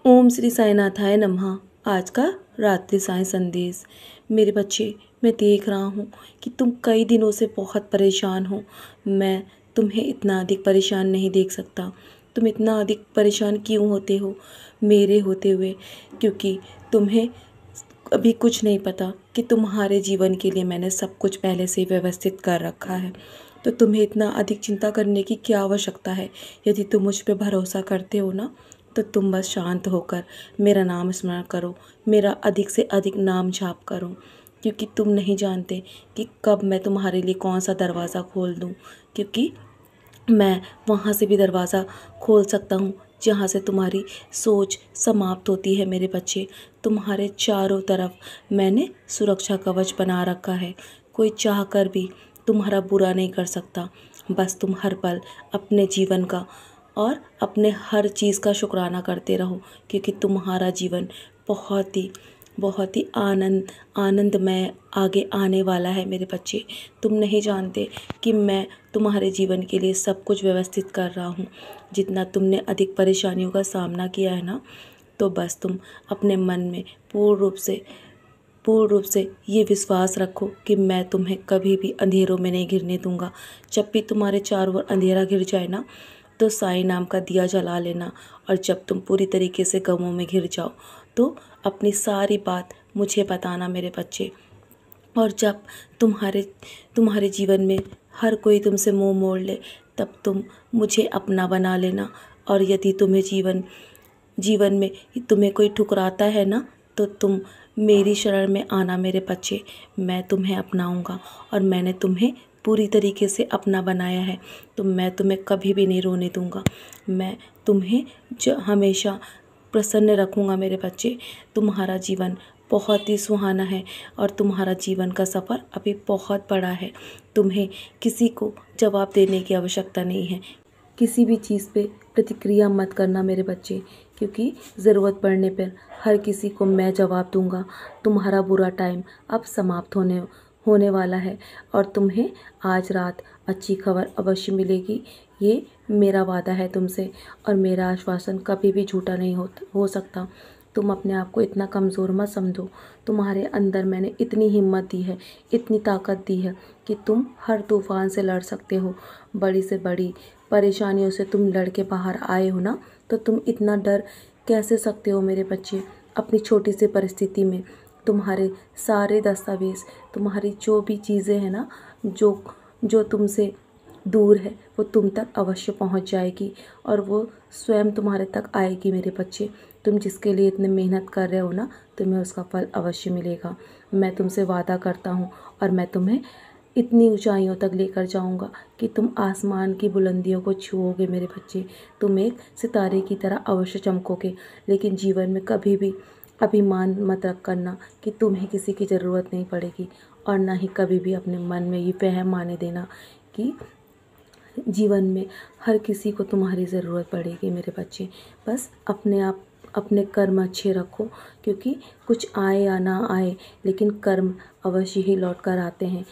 ओम श्री साईनाथाय नमः। आज का रात्रि साईं संदेश। मेरे बच्चे, मैं देख रहा हूँ कि तुम कई दिनों से बहुत परेशान हो। मैं तुम्हें इतना अधिक परेशान नहीं देख सकता। तुम इतना अधिक परेशान क्यों होते हो मेरे होते हुए? क्योंकि तुम्हें अभी कुछ नहीं पता कि तुम्हारे जीवन के लिए मैंने सब कुछ पहले से व्यवस्थित कर रखा है। तो तुम्हें इतना अधिक चिंता करने की क्या आवश्यकता है? यदि तुम मुझ पर भरोसा करते हो ना, तो तुम बस शांत होकर मेरा नाम स्मरण करो, मेरा अधिक से अधिक नाम जाप करो। क्योंकि तुम नहीं जानते कि कब मैं तुम्हारे लिए कौन सा दरवाज़ा खोल दूँ। क्योंकि मैं वहाँ से भी दरवाज़ा खोल सकता हूँ जहाँ से तुम्हारी सोच समाप्त होती है। मेरे बच्चे, तुम्हारे चारों तरफ मैंने सुरक्षा कवच बना रखा है। कोई चाह कर भी तुम्हारा बुरा नहीं कर सकता। बस तुम हर पल अपने जीवन का और अपने हर चीज़ का शुक्राना करते रहो, क्योंकि तुम्हारा जीवन बहुत ही आनंदमय आगे आने वाला है। मेरे बच्चे, तुम नहीं जानते कि मैं तुम्हारे जीवन के लिए सब कुछ व्यवस्थित कर रहा हूँ। जितना तुमने अधिक परेशानियों का सामना किया है ना, तो बस तुम अपने मन में पूर्ण रूप से ये विश्वास रखो कि मैं तुम्हें कभी भी अंधेरों में नहीं घिरने दूंगा। जब भी तुम्हारे चारों ओर अंधेरा घिर जाए ना, तो साईं नाम का दिया जला लेना। और जब तुम पूरी तरीके से गमों में घिर जाओ, तो अपनी सारी बात मुझे बताना मेरे बच्चे। और जब तुम्हारे जीवन में हर कोई तुमसे मुंह मोड़ ले, तब तुम मुझे अपना बना लेना। और यदि जीवन में तुम्हें कोई ठुकराता है ना, तो तुम मेरी शरण में आना मेरे बच्चे। मैं तुम्हें अपनाऊंगा और मैंने तुम्हें पूरी तरीके से अपना बनाया है। तो मैं तुम्हें कभी भी नहीं रोने दूंगा। मैं तुम्हें हमेशा प्रसन्न रखूंगा मेरे बच्चे। तुम्हारा जीवन बहुत ही सुहाना है और तुम्हारा जीवन का सफ़र अभी बहुत बड़ा है। तुम्हें किसी को जवाब देने की आवश्यकता नहीं है। किसी भी चीज़ पे प्रतिक्रिया मत करना मेरे बच्चे, क्योंकि ज़रूरत पड़ने पर हर किसी को मैं जवाब दूंगा। तुम्हारा बुरा टाइम अब समाप्त होने वाला है और तुम्हें आज रात अच्छी खबर अवश्य मिलेगी। ये मेरा वादा है तुमसे, और मेरा आश्वासन कभी भी झूठा नहीं हो सकता। तुम अपने आप को इतना कमज़ोर मत समझो। तुम्हारे अंदर मैंने इतनी हिम्मत दी है, इतनी ताकत दी है कि तुम हर तूफ़ान से लड़ सकते हो। बड़ी से बड़ी परेशानियों से तुम लड़ के बाहर आए हो ना, तो तुम इतना डर कैसे सकते हो मेरे बच्चे? अपनी छोटी सी परिस्थिति में तुम्हारे सारे दस्तावेज़, तुम्हारी जो भी चीज़ें हैं ना, जो तुमसे दूर है, वो तुम तक अवश्य पहुंच जाएगी और वो स्वयं तुम्हारे तक आएगी मेरे बच्चे। तुम जिसके लिए इतने मेहनत कर रहे हो ना, तुम्हें उसका फल अवश्य मिलेगा। मैं तुमसे वादा करता हूँ और मैं तुम्हें इतनी ऊंचाइयों तक लेकर जाऊंगा कि तुम आसमान की बुलंदियों को छुओगे मेरे बच्चे। तुम एक सितारे की तरह अवश्य चमकोगे। लेकिन जीवन में कभी भी अभिमान मत रख करना कि तुम्हें किसी की ज़रूरत नहीं पड़ेगी, और ना ही कभी भी अपने मन में ये वहम आने देना कि जीवन में हर किसी को तुम्हारी ज़रूरत पड़ेगी मेरे बच्चे। बस अपने कर्म अच्छे रखो, क्योंकि कुछ आए या ना आए, लेकिन कर्म अवश्य ही लौट कर आते हैं।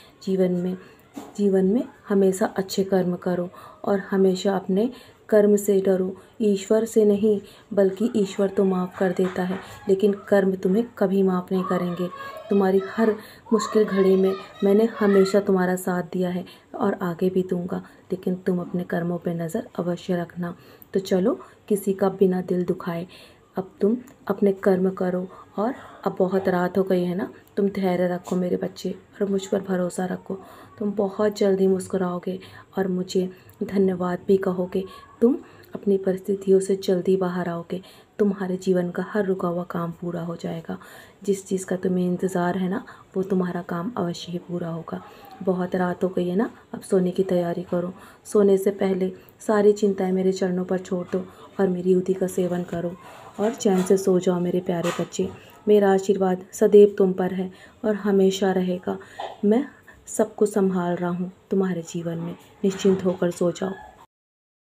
जीवन में हमेशा अच्छे कर्म करो और हमेशा अपने कर्म से डरो। ईश्वर से नहीं, बल्कि ईश्वर तो माफ़ कर देता है, लेकिन कर्म तुम्हें कभी माफ़ नहीं करेंगे। तुम्हारी हर मुश्किल घड़ी में मैंने हमेशा तुम्हारा साथ दिया है और आगे भी दूंगा, लेकिन तुम अपने कर्मों पे नज़र अवश्य रखना। तो चलो, किसी का बिना दिल दुखाए अब तुम अपने कर्म करो। और अब बहुत रात हो गई है ना, तुम धैर्य रखो मेरे बच्चे और मुझ पर भरोसा रखो। तुम बहुत जल्दी मुस्कुराओगे और मुझे धन्यवाद भी कहोगे। तुम अपनी परिस्थितियों से जल्दी बाहर आओगे। तुम्हारे जीवन का हर रुका हुआ काम पूरा हो जाएगा। जिस चीज़ का तुम्हें इंतज़ार है ना, वो तुम्हारा काम अवश्य ही पूरा होगा। बहुत रात हो गई है ना, अब सोने की तैयारी करो। सोने से पहले सारी चिंताएं मेरे चरणों पर छोड़ दो और मेरी युति का सेवन करो और चैन से सो जाओ मेरे प्यारे बच्चे। मेरा आशीर्वाद सदैव तुम पर है और हमेशा रहेगा। मैं सब कुछ संभाल रहा हूँ तुम्हारे जीवन में। निश्चिंत होकर सो जाओ।